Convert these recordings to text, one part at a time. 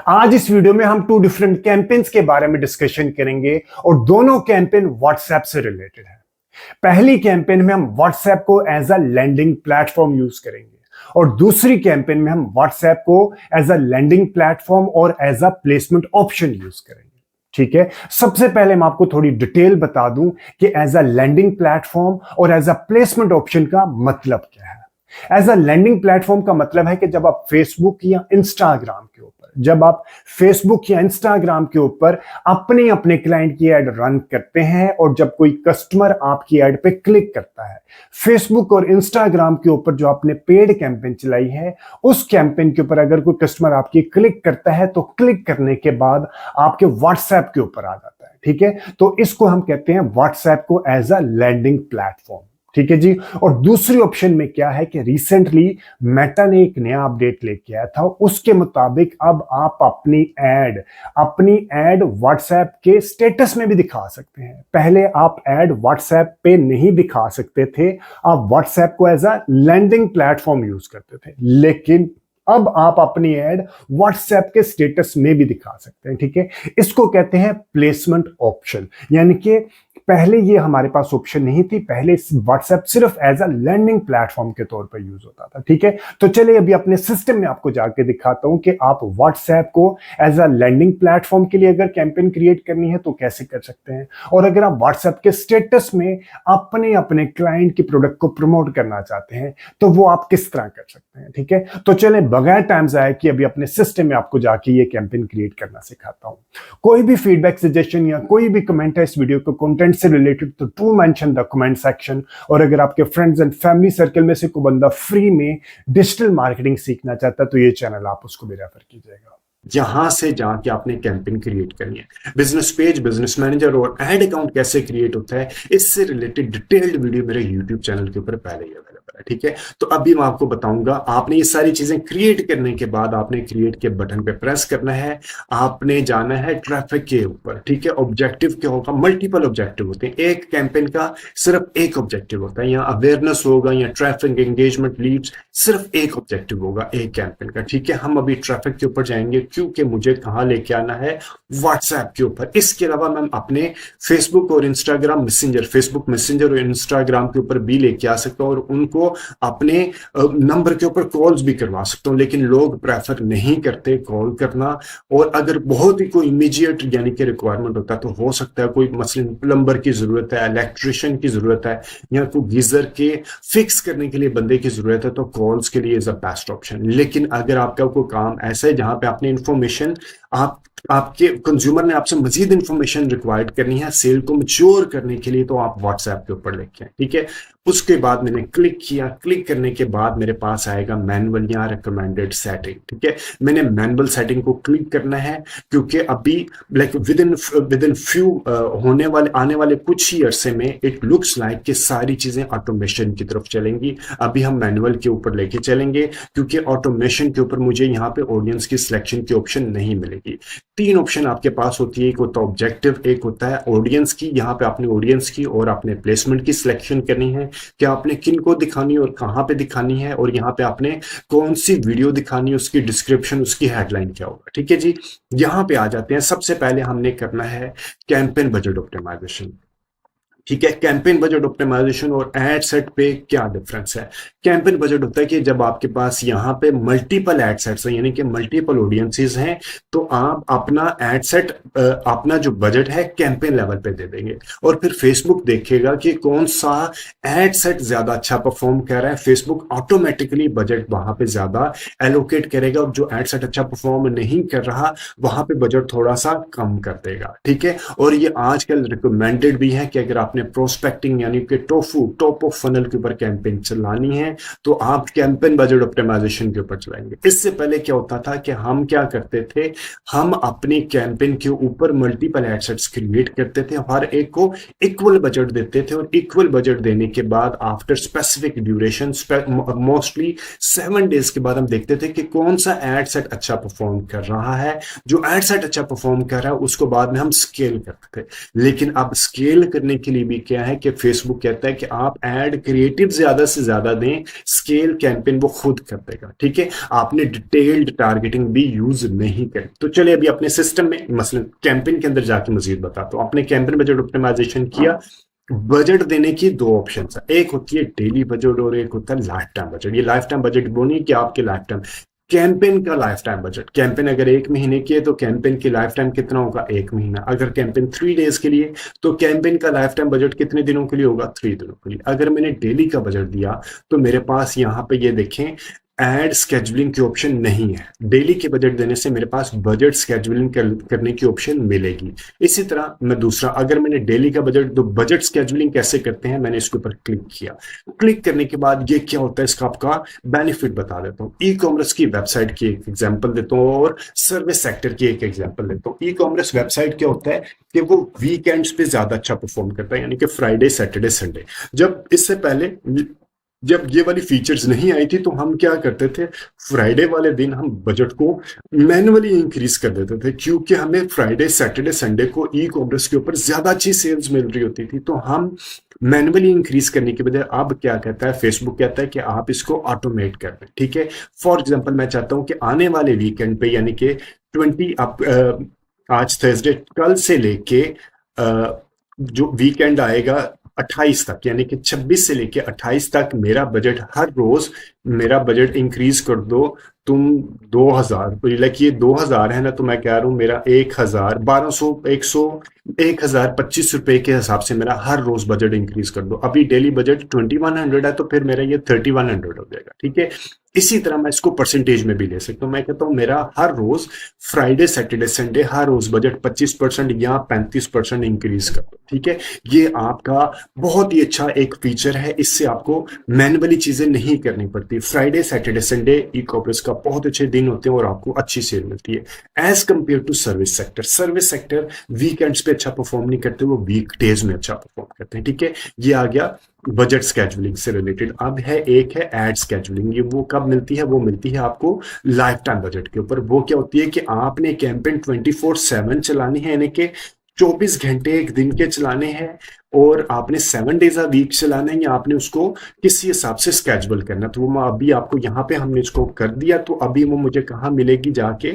आज इस वीडियो में हम 2 डिफरेंट कैंपेन्स के बारे में डिस्कशन करेंगे और दोनों कैंपेन व्हाट्सएप से रिलेटेड है। पहली कैंपेन में हम व्हाट्सएप को as a landing platform use करेंगे और दूसरी कैंपेन में हम व्हाट्सएप को एज अ लैंडिंग प्लेटफॉर्म और as a placement option use करेंगे। ठीक है, सबसे पहले मैं आपको थोड़ी डिटेल बता दूं कि एज अ लैंडिंग प्लेटफॉर्म और एज अ प्लेसमेंट ऑप्शन का मतलब क्या है। एज अ लैंडिंग प्लेटफॉर्म का मतलब है कि जब आप फेसबुक या इंस्टाग्राम के ऊपर अपने अपने क्लाइंट की एड रन करते हैं और जब कोई कस्टमर आपकी एड पे क्लिक करता है, फेसबुक और इंस्टाग्राम के ऊपर जो आपने पेड कैंपेन चलाई है उस कैंपेन के ऊपर अगर कोई कस्टमर आपकी क्लिक करता है तो क्लिक करने के बाद आपके व्हाट्सएप के ऊपर आ जाता है। ठीक है, तो इसको हम कहते हैं व्हाट्सएप को एज अ लैंडिंग प्लेटफॉर्म। ठीक है जी। और दूसरी ऑप्शन में क्या है कि रिसेंटली मेटा ने एक नया अपडेट लेके आया था, उसके मुताबिक अब आप अपनी एड व्हाट्सएप के स्टेटस में भी दिखा सकते हैं। पहले आप एड व्हाट्सएप पे नहीं दिखा सकते थे, आप व्हाट्सएप को as a landing platform use करते थे, लेकिन अब आप अपनी एड व्हाट्सएप के स्टेटस में भी दिखा सकते हैं। ठीक है, इसको कहते हैं प्लेसमेंट ऑप्शन। यानी कि पहले ये हमारे पास ऑप्शन नहीं थी, पहले व्हाट्सएप सिर्फ एज अ लैंडिंग प्लेटफॉर्म के तौर पर यूज होता था। ठीक है, तो चलिए अभी अपने सिस्टम में आपको जाके दिखाता हूं कि आप व्हाट्सएप को एज अ लैंडिंग प्लेटफॉर्म के लिए अगर कैंपेन क्रिएट करनी है तो कैसे कर सकते हैं, और अगर आप व्हाट्सएप के स्टेटस में अपने अपने क्लाइंट की प्रोडक्ट को प्रमोट करना चाहते हैं तो वो आप किस तरह कर सकते हैं। ठीक है, तो चले बगैर टाइम जाए कि अभी अपने सिस्टम में आपको जाके ये कैंपेन क्रिएट करना सिखाता हूं। कोई भी फीडबैक, सजेशन या कोई भी कमेंट है इस वीडियो के कंटेंट से रिलेटेड तो to mention the comment section. और अगर आपके फ्रेंड्स एंड फैमिली सर्कल में से कोई बंदा फ्री में डिजिटल मार्केटिंग सीखना चाहता है तो ये चैनल आप उसको भी रेफर कीजिएगा। यहां से जाके आपने कैंपेन क्रिएट करनी है। बिजनेस पेज, बिजनेस मैनेजर और एड अकाउंट कैसे क्रिएट होता है, इससे रिलेटेड डिटेल्ड वीडियो मेरे यूट्यूब चैनल के ऊपर पहले ही अवेलेबल है। ठीक है, तो अभी मैं आपको बताऊंगा। आपने ये सारी चीजें क्रिएट करने के बाद आपने क्रिएट के बटन पे प्रेस करना है, आपने जाना है ट्रैफिक के ऊपर। ठीक है, ऑब्जेक्टिव क्या होगा, मल्टीपल ऑब्जेक्टिव होते हैं, एक कैंपेन का सिर्फ एक ऑब्जेक्टिव होता है। या अवेयरनेस होगा या ट्रैफिक, एंगेजमेंट, लीड्स, सिर्फ एक ऑब्जेक्टिव होगा एक कैंपेन का। ठीक है, हम अभी ट्रैफिक के ऊपर जाएंगे क्योंकि मुझे कहां लेके आना है, व्हाट्सएप के ऊपर। इसके अलावा मैं अपने फेसबुक और इंस्टाग्राम मैसेंजर, फेसबुक मैसेंजर और इंस्टाग्राम के ऊपर भी लेके आ सकता हूं और उनको अपने नंबर के ऊपर कॉल्स भी करवा सकता हूं, लेकिन लोग प्रेफर नहीं करते कॉल करना। और अगर बहुत ही कोई इमीडिएट यानी कि रिक्वायरमेंट होता है तो हो सकता है कोई मसलन प्लम्बर की जरूरत है, इलेक्ट्रिशियन की जरूरत है या कोई गीजर के फिक्स करने के लिए बंदे की जरूरत है, तो कॉल्स के लिए इज अ बेस्ट ऑप्शन। लेकिन अगर आपका कोई काम ऐसा है जहां पे आपने इंफॉर्मेशन, आपके कंज्यूमर ने आपसे मजीद इंफॉर्मेशन रिक्वायर्ड करनी है सेल को मैच्योर करने के लिए, तो आप व्हाट्सएप के ऊपर लेके आए। ठीक है, उसके बाद मैंने क्लिक किया, क्लिक करने के बाद मेरे पास आएगा मैनुअल या रिकमेंडेड सेटिंग। ठीक है, मैंने मैनुअल सेटिंग को क्लिक करना है क्योंकि अभी लाइक विद इन फ्यू आने वाले कुछ ही अरसे में इट लुक्स लाइक कि सारी चीजें ऑटोमेशन की तरफ चलेंगी। अभी हम मैनुअल के ऊपर लेके चलेंगे क्योंकि ऑटोमेशन के ऊपर मुझे यहाँ पे ऑडियंस की सिलेक्शन की ऑप्शन नहीं मिलेगी। 3 ऑप्शन आपके पास होती है, एक होता है ऑब्जेक्टिव, एक होता है ऑडियंस की। यहाँ पे आपने ऑडियंस की और आपने प्लेसमेंट की सिलेक्शन करनी है कि आपने किन को दिखानी है और कहां पे दिखानी है, और यहाँ पे आपने कौन सी वीडियो दिखानी है, उसकी डिस्क्रिप्शन, उसकी हेडलाइन क्या होगा। ठीक है जी, यहाँ पे आ जाते हैं। सबसे पहले हमने करना है कैंपेन बजट ऑप्टिमाइजेशन। ठीक है, कैंपेन बजट ऑप्टिमाइजेशन और एड सेट पे क्या डिफरेंस है। कैंपेन बजट होता है कि जब आपके पास यहाँ पे मल्टीपल एड सेट्स हैं यानी कि मल्टीपल ऑडियंसेस हैं, तो आप अपना एड सेट, अपना जो बजट है कैंपेन लेवल पे दे देंगे और फिर फेसबुक देखेगा कि कौन सा एड सेट ज्यादा अच्छा परफॉर्म कर रहा है। फेसबुक ऑटोमेटिकली बजट वहां पे ज्यादा एलोकेट करेगा और जो एड सेट अच्छा परफॉर्म नहीं कर रहा वहां पे बजट थोड़ा सा कम कर देगा। ठीक है, और ये आजकल रिकमेंडेड भी है कि अगर आपने प्रोस्पेक्टिंग यानी कि टॉप ऑफ फनल के ऊपर कैंपेन चलानी है तो आप कैंपेन बजट ऑप्टिमाइजेशन के ऊपर चलाएंगे। इससे पहले क्या होता था कि हम क्या करते थे, हम अपनी कैंपेन के ऊपर मल्टीपल एडसेट्स क्रिएट करते थे, हर एक को इक्वल बजट देते थे और इक्वल बजट देने के बाद after specific duration, mostly 7 days के बाद हम देखते थे कि कौन सा एड सेट अच्छा परफॉर्म कर रहा है। जो एड सेट अच्छा परफॉर्म कर रहा है उसको बाद में हम स्केल करते थे। लेकिन अब स्केल करने के लिए बेसिकली भी क्या है कि फेसबुक कहता है कि आप एड क्रिएटिव ज्यादा से ज्यादा दें, स्केल कैंपेन वो खुद कर देगा, ठीक है। आपने डिटेल्ड टारगेटिंग भी यूज नहीं करी। तो चलिए अभी अपने सिस्टम में मसलन कैंपेन के अंदर जाके मजीद बताता हूँ। आपने कैंपेन बजट ऑप्टिमाइजेशन किया, बजट देने की दो ऑप्शन है, एक होती है डेली बजट और एक होता है लाइफ टाइम बजट। ये लाइफ टाइम बजट वो नहीं कि आपके लाइफ टाइम, कैंपेन का लाइफ टाइम बजट, कैंपेन अगर 1 महीने की है तो कैंपेन की लाइफ टाइम कितना होगा, 1 महीना। अगर कैंपेन 3 डेज के लिए तो कैंपेन का लाइफ टाइम बजट कितने दिनों के लिए होगा, 3 दिनों के लिए। अगर मैंने डेली का बजट दिया तो मेरे पास यहाँ पे ये देखें एड स्केजुलिंग की ऑप्शन नहीं है। डेली के बजट देने से मेरे पास बजट स्केजुलिंग करने की ऑप्शन मिलेगी। इसी तरह मैं दूसरा, अगर मैंने डेली का बजट, तो बजट स्केजुलिंग कैसे करते हैं, मैंने इसके ऊपर क्लिक किया। क्लिक करने के बाद ये क्या होता है, इसका आपका बेनिफिट बता देता हूँ। ई कॉमर्स की वेबसाइट की एक एग्जाम्पल देता हूँ और सर्विस सेक्टर की एक एग्जाम्पल देता हूँ। ई कॉमर्स वेबसाइट क्या होता है कि वो वीकेंड्स पे ज्यादा अच्छा परफॉर्म करता है, यानी कि फ्राइडे, सैटरडे, संडे। जब इससे पहले जब ये वाली फीचर्स नहीं आई थी तो हम क्या करते थे, फ्राइडे वाले दिन हम बजट को मैन्युअली इंक्रीज कर देते थे, क्योंकि हमें फ्राइडे, सैटरडे, संडे को ई कॉमर्स के ऊपर ज्यादा अच्छी सेल्स मिल रही होती थी। तो हम मैन्युअली इंक्रीज करने के बजाय अब क्या कहता है, फेसबुक कहता है कि आप इसको ऑटोमेट कर दें, ठीक है। फॉर एग्जाम्पल मैं चाहता हूं कि आने वाले वीकेंड पे, यानी कि 20 आज थर्सडे, कल से लेके जो वीकेंड आएगा 28 तक, यानी कि 26 से लेके 28 तक मेरा बजट, हर रोज मेरा बजट इंक्रीज कर दो तुम 2000, लाइक ये 2000 है ना, तो मैं कह रहा हूं मेरा 1000, 1200, 100, 1025 रुपए के हिसाब से मेरा हर रोज बजट इंक्रीज कर दो। अभी डेली बजट 2100 है तो फिर मेरा ये 3100 हो जाएगा, ठीक है। इसी तरह मैं इसको परसेंटेज में भी ले सकता हूं। मैं कहता हूं मेरा हर रोज फ्राइडे, सैटरडे, संडे हर रोज बजट 25% या 35% इंक्रीज कर दो, ठीक है। ये आपका बहुत ही अच्छा एक फीचर है, इससे आपको मैन्युअली चीजें नहीं करनी पड़ती। Friday, Saturday, Sunday e commerce का बहुत अच्छे दिन होते हैं और आपको अच्छी सेल मिलती है as compared to service sector. Service sector weekends पे अच्छा परफॉर्म नहीं करते, वो वीकडेज में अच्छा परफॉर्म करते हैं, ठीक है। ये आ गया बजट स्केजुलिंग से रिलेटेड। अब है एक है एड स्केजुलिंग। ये वो कब मिलती है, वो मिलती है आपको लाइफ टाइम बजट के ऊपर। वो क्या होती है कि आपने कैंपेन 24/7 चलानी है, यानी कि 24 घंटे एक दिन के चलाने हैं, और आपने 7 डेज अ वीक चलाना है, या आपने उसको किसी हिसाब से स्केजुअल करना। तो वो अभी आपको यहाँ पे हमने इसको कर दिया, तो अभी वो मुझे कहाँ मिलेगी जाके,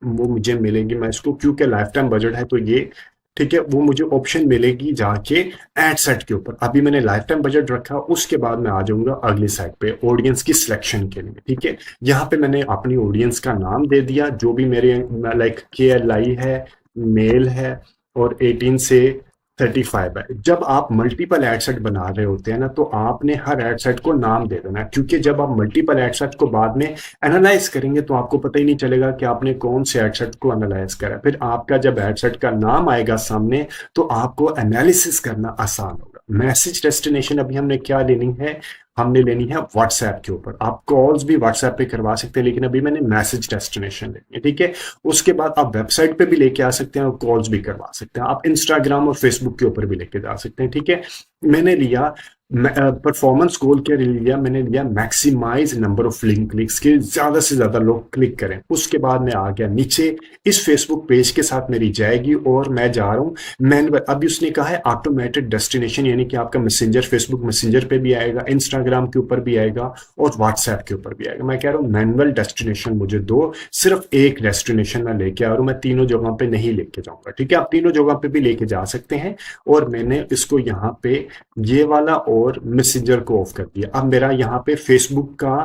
वो मुझे मिलेगी, मैं इसको, क्योंकि लाइफ टाइम बजट है तो ये, ठीक है, वो मुझे ऑप्शन मिलेगी जाके एड सेट के ऊपर। अभी मैंने लाइफ टाइम बजट रखा, उसके बाद मैं आ जाऊंगा अगली साइड पे ऑडियंस की सिलेक्शन के लिए, ठीक है। यहाँ पे मैंने अपनी ऑडियंस का नाम दे दिया, जो भी मेरे लाइक KLI है, मेल है, और 18 से 35 है। जब आप मल्टीपल एड सेट बना रहे होते हैं ना, तो आपने हर एड सेट को नाम दे देना, क्योंकि जब आप मल्टीपल एड सेट को बाद में एनालाइज करेंगे तो आपको पता ही नहीं चलेगा कि आपने कौन से एड सेट को एनालाइज करा। फिर आपका जब एड सेट का नाम आएगा सामने तो आपको एनालिसिस करना आसान होगा। मैसेज डेस्टिनेशन अभी हमने क्या लेनी है, हमने लेनी है व्हाट्सएप के ऊपर। आप कॉल्स भी व्हाट्सएप पे करवा सकते हैं, लेकिन अभी मैंने मैसेज डेस्टिनेशन लेनी है, ठीक है। उसके बाद आप वेबसाइट पे भी लेके आ सकते हैं और कॉल्स भी करवा सकते हैं। आप इंस्टाग्राम और फेसबुक के ऊपर भी लेके जा सकते हैं, ठीक है। मैंने लिया परफॉर्मेंस गोल क्या लिया, मैंने लिया maximize number of link clicks के, ज्यादा से ज्यादा लोग क्लिक करें। उसके बाद मैं आ गया नीचे, इस फेसबुक पेज के साथ मेरी जाएगी और मैं जा रहा हूँ मैनुअल। अभी उसने कहा है ऑटोमेटेड डेस्टिनेशन, यानी कि आपका मैसेंजर, फेसबुक मैसेंजर पे भी आएगा, इंस्टाग्राम के ऊपर भी आएगा और व्हाट्सएप के ऊपर भी आएगा। मैं कह रहा हूँ मैनुअल डेस्टिनेशन मुझे दो, सिर्फ एक डेस्टिनेशन मैं लेके आ रहा हूँ, मैं तीनों जगहों पे नहीं लेके जाऊंगा, ठीक है। आप तीनों जगहों पे भी लेके जा सकते हैं। और मैंने इसको यहाँ पे ये वाला और मैसेंजर को ऑफ कर दिया। अब मेरा यहाँ पे फेसबुक का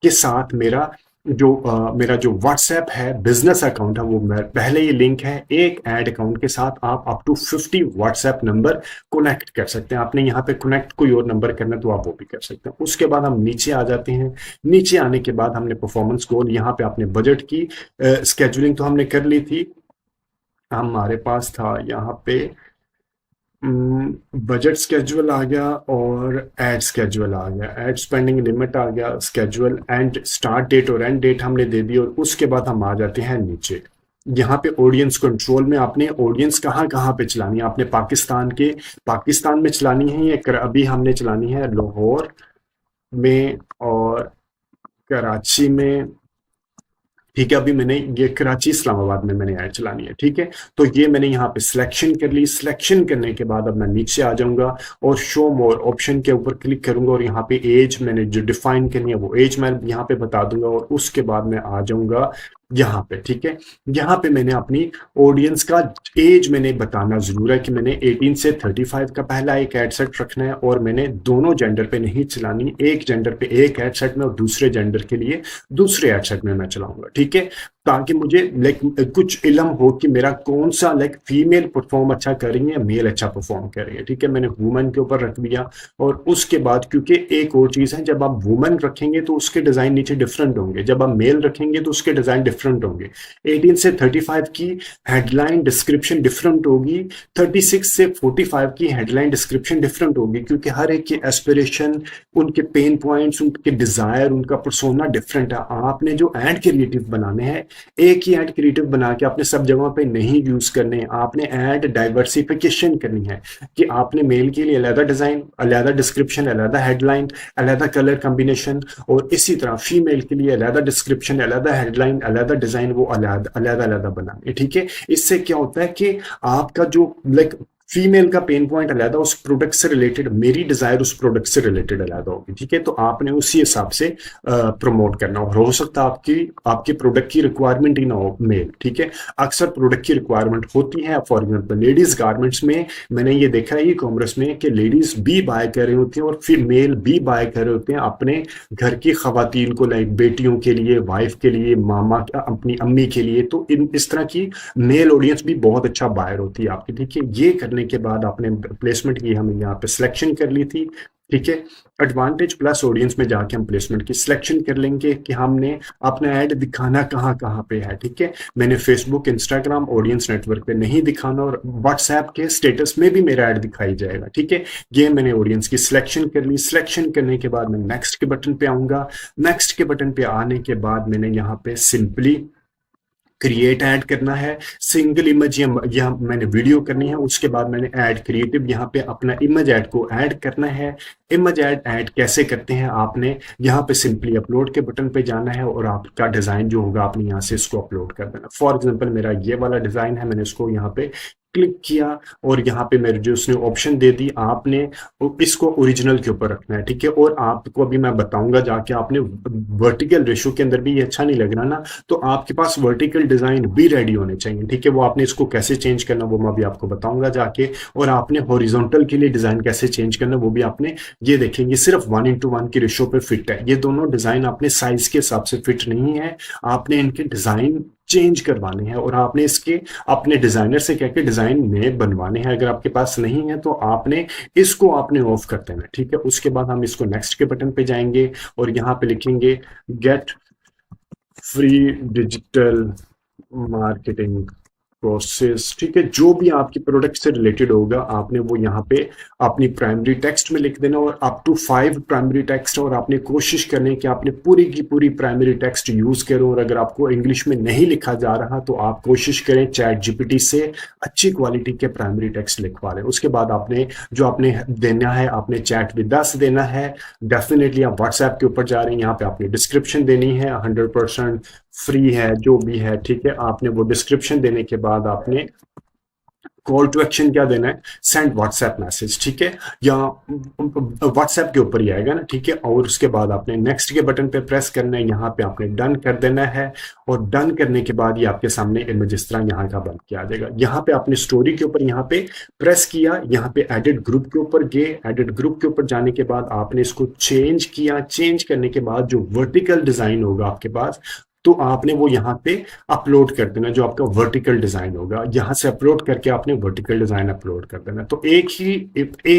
के साथ मेरा जो व्हाट्सएप है, बिजनेस अकाउंट है, वो पहले ही लिंक है। एक ऐड अकाउंट के साथ आप up to 50 WhatsApp number connect कर सकते हैं। आपने यहाँ पे कनेक्ट कोई और नंबर करना है तो आप वो भी कर सकते हैं। उसके बाद हम नीचे आ जाते हैं। नीचे आने के बाद हमने परफॉर्मेंस गोल, यहाँ पे आपने बजट की स्केजुलिंग तो हमने कर ली थी, हमारे पास था यहाँ पे बजट स्केजुअल आ गया और एड स्केजुअल आ गया, एड स्पेंडिंग लिमिट आ गया, स्केजुअल एंड स्टार्ट डेट और एंड डेट हमने दे दी। और उसके बाद हम आ जाते हैं नीचे, यहाँ पे ऑडियंस कंट्रोल में आपने ऑडियंस कहाँ कहाँ पे चलानी है। आपने पाकिस्तान में चलानी है, या अभी हमने चलानी है लाहौर में और कराची में, ठीक है। अभी मैंने ये कराची इस्लामाबाद में मैंने ऐड चलानी है, ठीक है। तो ये मैंने यहाँ पे सिलेक्शन कर ली। सिलेक्शन करने के बाद अब मैं नीचे आ जाऊंगा और शो मोर ऑप्शन के ऊपर क्लिक करूंगा और यहाँ पे एज मैंने जो डिफाइन करनी है वो एज मैं यहाँ पे बता दूंगा और उसके बाद मैं आ जाऊंगा यहाँ पे, ठीक है। यहाँ पे मैंने अपनी ऑडियंस का एज मैंने बताना जरूर है कि मैंने 18 से 35 का पहला एक एड सेट रखना है और मैंने दोनों जेंडर पे नहीं चलानी, एक जेंडर पे एक एड सेट में और दूसरे जेंडर के लिए दूसरे एड सेट में मैं चलाऊंगा, ठीक है। ताकि मुझे लाइक कुछ इल्म हो कि मेरा कौन सा लाइक फीमेल परफॉर्म अच्छा कर रही है या मेल अच्छा परफॉर्म कर रही है, ठीक है। मैंने वुमन के ऊपर रख दिया और उसके बाद क्योंकि एक और चीज है, जब आप वुमन रखेंगे तो उसके डिजाइन नीचे डिफरेंट होंगे, जब आप मेल रखेंगे तो उसके डिजाइन डिफरेंट होंगे। 18 से 35 की हेडलाइन डिस्क्रिप्शन डिफरेंट होगी, 36 से 45 की हेडलाइन डिस्क्रिप्शन डिफरेंट होगी, क्योंकि हर एक की एस्पिरेशन, उनके पेन पॉइंट्स, उनके डिजायर, उनका परसोना डिफरेंट है। आपने जो एड क्रिएटिव बनाने हैं, एक ही एड क्रिएटिव बना के आपने सब जगह पे नहीं यूज करने हैं। आपने एड डाइवर्सिफिकेशन करनी है कि आपने मेल के लिए अलग डिजाइन, अलग डिस्क्रिप्शन, अलग हेडलाइन, अलग कलर कॉम्बिनेशन, और इसी तरह फीमेल के लिए अलग डिस्क्रिप्शन, अलग हेडलाइन, अलग डिजाइन, वो अलग अलग बनाने, ठीक है। इससे क्या होता है कि आपका जो लाइक फीमेल का पेन पॉइंट अलग, उस प्रोडक्ट से रिलेटेड, मेरी डिजायर उस प्रोडक्ट से रिलेटेड अलग होगी, ठीक है। तो आपने उसी हिसाब से प्रमोट करना हो सकता है आपकी प्रोडक्ट की रिक्वायरमेंट ही ना हो मेल, ठीक है। अक्सर प्रोडक्ट की रिक्वायरमेंट होती है। फॉर एग्जाम्पल लेडीज गारमेंट्स में मैंने ये देखा है ई कॉमर्स में कि लेडीज भी बाय कर रही होती हैं और फिर मेल भी बाय कर रहे होते हैं अपने घर की खवातीन को, लाइक बेटियों के लिए, वाइफ के लिए, मामा, अपनी अम्मी के लिए। तो इस तरह की मेल ऑडियंस भी बहुत अच्छा बायर होती है आपकी, ठीक है। ये करने के बाद आपने प्लेसमेंट की, हमें यहाँ पे सिलेक्शन कर ली थी, ठीक है। एडवांटेज प्लस ऑडियंस में जाके हम प्लेसमेंट की सिलेक्शन कर लेंगे कि हमने अपना ऐड दिखाना कहाँ कहाँ पे है, ठीक है। मैंने फेसबुक, इंस्टाग्राम, ऑडियंस नेटवर्क पे नहीं दिखाना और व्हाट्सएप के स्टेटस में भी मेरा ऐड दिखाई जाएगा, ठीक है। ये मैंने ऑडियंस की सिलेक्शन कर ली। सिलेक्शन करने के बाद मैं नेक्स्ट के बटन पे आऊंगा। नेक्स्ट के बटन पे आने के बाद मैंने यहाँ पे सिंपली क्रिएट ऐड करना है, सिंगल इमेज या मैंने वीडियो करनी है। उसके बाद मैंने ऐड क्रिएटिव यहाँ पे अपना इमेज ऐड को ऐड करना है। इमेज ऐड कैसे करते हैं, आपने यहाँ पे सिंपली अपलोड के बटन पे जाना है और आपका डिजाइन जो होगा आपने यहाँ से इसको अपलोड कर देना। फॉर एग्जांपल मेरा ये वाला डिजाइन है, मैंने इसको यहाँ पे क्लिक किया और यहाँ पे मेरे जो उसने ऑप्शन दे दी, आपने इसको ओरिजिनल के ऊपर रखना है, ठीक है। और आपको अभी मैं बताऊंगा जाके, आपने वर्टिकल रेशो के अंदर भी ये अच्छा नहीं लग रहा ना, तो आपके पास वर्टिकल डिजाइन भी रेडी होने चाहिए, ठीक है। वो आपने इसको कैसे चेंज करना वो मैं अभी आपको बताऊंगा जाके। और आपने हॉरिजॉन्टल के लिए डिजाइन कैसे चेंज करना वो भी आपने ये देखेंगे। सिर्फ 1:1 की रेशो पे फिट है ये दोनों डिजाइन, आपने साइज के हिसाब से फिट नहीं है, आपने इनके डिजाइन चेंज करवाने हैं और आपने इसके अपने डिजाइनर से कह के डिजाइन में बनवाने हैं। अगर आपके पास नहीं है तो आपने इसको ऑफ कर देना, ठीक है। उसके बाद हम इसको नेक्स्ट के बटन पे जाएंगे और यहाँ पे लिखेंगे get free digital marketing process, ठीक है। जो भी आपकी प्रोडक्ट से रिलेटेड होगा आपने वो यहाँ पे अपनी प्राइमरी टेक्स्ट में लिख देना और अप टू 5 प्राइमरी टेक्स्ट, और आपने कोशिश करनी कि आपने पूरी की पूरी प्राइमरी टेक्स्ट यूज करो। और अगर आपको इंग्लिश में नहीं लिखा जा रहा तो आप कोशिश करें चैट जीपीटी से अच्छी क्वालिटी के प्राइमरी टेक्स्ट लिखवा लें। उसके बाद आपने जो आपने देना है, आपने चैट विद अस देना है। डेफिनेटली आप व्हाट्सएप के ऊपर जा रहे हैं, यहाँ पे आपने डिस्क्रिप्शन देनी है, 100% फ्री है जो भी है, ठीक है। आपने वो डिस्क्रिप्शन देने के बाद आपने कॉल टू एक्शन क्या देना है, सेंड व्हाट्सएप मैसेज, ठीक है, या व्हाट्सएप के ऊपर ही आएगा ना, ठीक है। और उसके बाद आपने नेक्स्ट के बटन पे प्रेस करना है, यहाँ पे आपने डन कर देना है। और डन करने के बाद ये आपके सामने इमेज इस तरह यहाँ का बन के आ जाएगा। यहाँ पे आपने स्टोरी के ऊपर यहाँ पे प्रेस किया, यहाँ पे एडिट ग्रुप के ऊपर गए। एडिट ग्रुप के ऊपर जाने के बाद आपने इसको चेंज किया। चेंज करने के बाद जो वर्टिकल डिजाइन होगा आपके पास, तो आपने वो यहाँ पे अपलोड कर देना। जो आपका वर्टिकल डिजाइन होगा यहाँ से अपलोड करके आपने वर्टिकल डिजाइन अपलोड कर देना। तो एक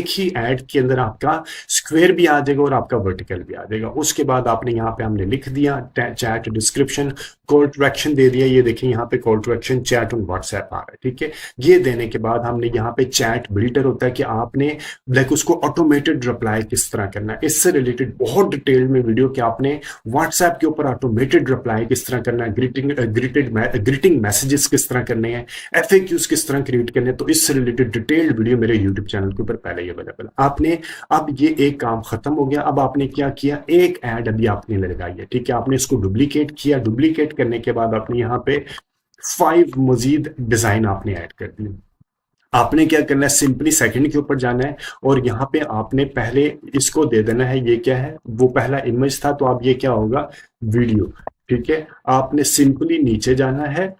ही ऐड के अंदर आपका स्क्वायर भी आ जाएगा और आपका वर्टिकल भी आ जाएगा। उसके बाद आपने यहाँ पे हमने लिख दिया chat description, call to action दे दिया। ये देखिए यहाँ पे call to action chat on WhatsApp आ रहा है, ठीक है। ये देने के बाद हमने यहाँ पे चैट बिल्डर होता है कि आपने लाइक उसको ऑटोमेटेड रिप्लाई किस तरह करना है। इससे रिलेटेड बहुत डिटेल में वीडियो कि आपने व्हाट्सएप के ऊपर ऑटोमेटेड रिप्लाई किस किस तरह करना है, ग्रीटिंग मैसेजेस किस तरह करने हैं, FAQs किस तरह क्रिएट करने हैं, तो इससे रिलेटेड डिटेल्ड वीडियो मेरे यूट्यूब चैनल के ऊपर पहले ही अवेलेबल है। आपने अब ये एक काम खत्म हो गया, अब आपने क्या किया, एक ऐड अभी आपने लगाई है, ठीक है, आपने इसको डुप्लीकेट किया, डुप्लीकेट करने के बाद आपने यहाँ पे 5 मजीद डिजाइन आपने ऐड कर दिए। आपने क्या करना है, सिंपली सेकंड के ऊपर जाना है और यहाँ पे आपने पहले इसको दे देना है, ये क्या है, वो पहला इमेज था, तो अब ये क्या होगा, वीडियो, ठीक है। आपने सिंपली नीचे जाना है,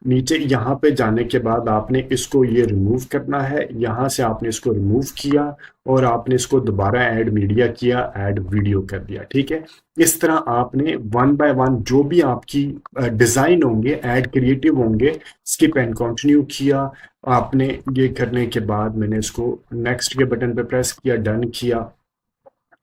नीचे यहाँ पे जाने के बाद आपने इसको ये रिमूव करना है, यहाँ से आपने इसको रिमूव किया और आपने इसको दोबारा ऐड मीडिया किया, ऐड वीडियो कर दिया, ठीक है। इस तरह आपने 1 बाय 1 जो भी आपकी डिजाइन होंगे, ऐड क्रिएटिव होंगे, स्किप एंड कंटिन्यू किया। आपने ये करने के बाद मैंने इसको नेक्स्ट के बटन पे प्रेस किया, डन किया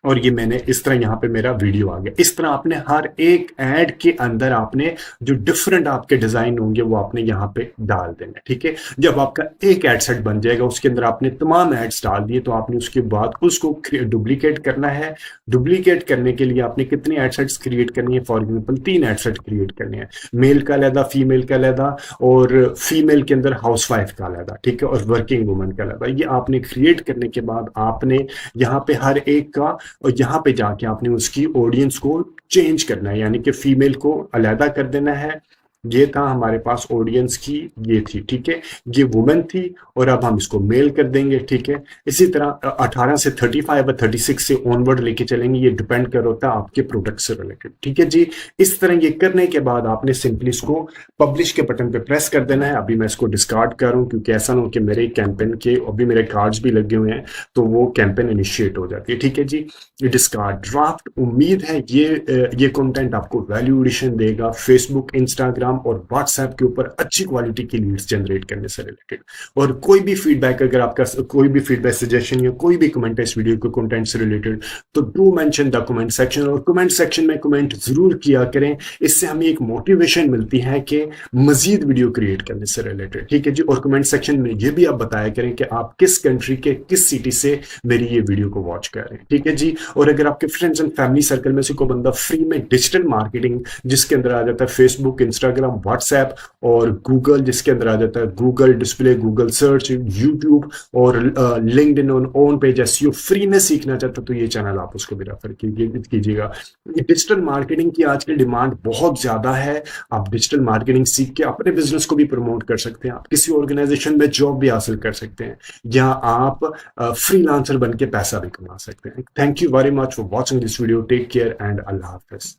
और ये मैंने इस तरह यहाँ पे मेरा वीडियो आ गया। इस तरह आपने हर एक ऐड के अंदर आपने जो डिफरेंट आपके डिजाइन होंगे वो आपने यहाँ पे डाल देना, ठीक है। जब आपका एक एड सेट बन जाएगा, उसके अंदर आपने तमाम एड्स डाल दिए, तो आपने उसके बाद उसको डुप्लीकेट करना है। डुप्लीकेट करने के लिए आपने कितने एड सेट्स क्रिएट करनी है, for example 3 ad set create करने हैं, मेल का अलहदा, फीमेल का अलहदा और फीमेल के अंदर हाउसवाइफ का अलहदा, ठीक है, और वर्किंग वुमन का अलहदा। ये आपने क्रिएट करने के बाद आपने यहाँ पे हर एक का और यहाँ पे जाके आपने उसकी ऑडियंस को चेंज करना है, यानी कि फीमेल को अलहदा कर देना है। ये था हमारे पास ऑडियंस की, ये थी, ठीक है, ये वुमेन थी और अब हम इसको मेल कर देंगे, ठीक है। इसी तरह 18 से 35 या 36 से ऑनवर्ड लेके चलेंगे, ये डिपेंड कर होता है आपके प्रोडक्ट से रिलेटेड, ठीक है जी। इस तरह ये करने के बाद आपने सिंपली इसको पब्लिश के बटन पे प्रेस कर देना है। अभी मैं इसको डिस्कार्ड कर रहा हूँ क्योंकि ऐसा ना हो कि मेरे कैंपेन के अभी मेरे कार्ड्स भी लगे हुए हैं तो वो कैंपेन इनिशिएट हो जाती है, ठीक है जी। डिस्कार्ड ड्राफ्ट, उम्मीद है ये कंटेंट आपको वैल्यू एडिशन देगा फेसबुक, इंस्टाग्राम और व्हाट्सएप के ऊपर अच्छी क्वालिटी की लीड्स जनरेट करने से रिलेटेड। और कोई भी फीडबैक, अगर आपका कोई भी फीडबैक, सजेशन या कोई भी कमेंट है इस वीडियो के कंटेंट से रिलेटेड, तो do mention the comment section, और कमेंट सेक्शन में कमेंट जरूर किया करें। इससे हमें एक मोटिवेशन मिलती है कि मजीद वीडियो क्रिएट करने से रिलेटेड, ठीक है जी। और कमेंट सेक्शन में ये भी आप बताया करें कि आप किस कंट्री के किस सिटी से मेरी ये वीडियो को वॉच कर रहे हैं, ठीक है जी। और अगर आपके फ्रेंड्स एंड फैमिली सर्कल में से कोई बंदा फ्री में डिजिटल मार्केटिंग, जिसके अंदर आ जाता है फेसबुक, इंस्टाग्राम, व्हाट्सएप और गूगल, जिसके अंदर आ जाता है Google display, Google search, YouTube और LinkedIn on on page SEO, free में सीखना चाहता तो ये चैनल आप उसको भी रेफर कीजिएगा। डिजिटल मार्केटिंग की आजकल डिमांड बहुत ज्यादा है। आप डिजिटल मार्केटिंग सीख के अपने बिजनेस को भी प्रमोट कर सकते हैं, आप किसी ऑर्गेनाइजेशन में जॉब भी हासिल कर सकते हैं, या आप फ्रीलांसर बन के पैसा भी कमा सकते हैं। Thank you very much for watching this video. Take care and अल्लाह हाफिज।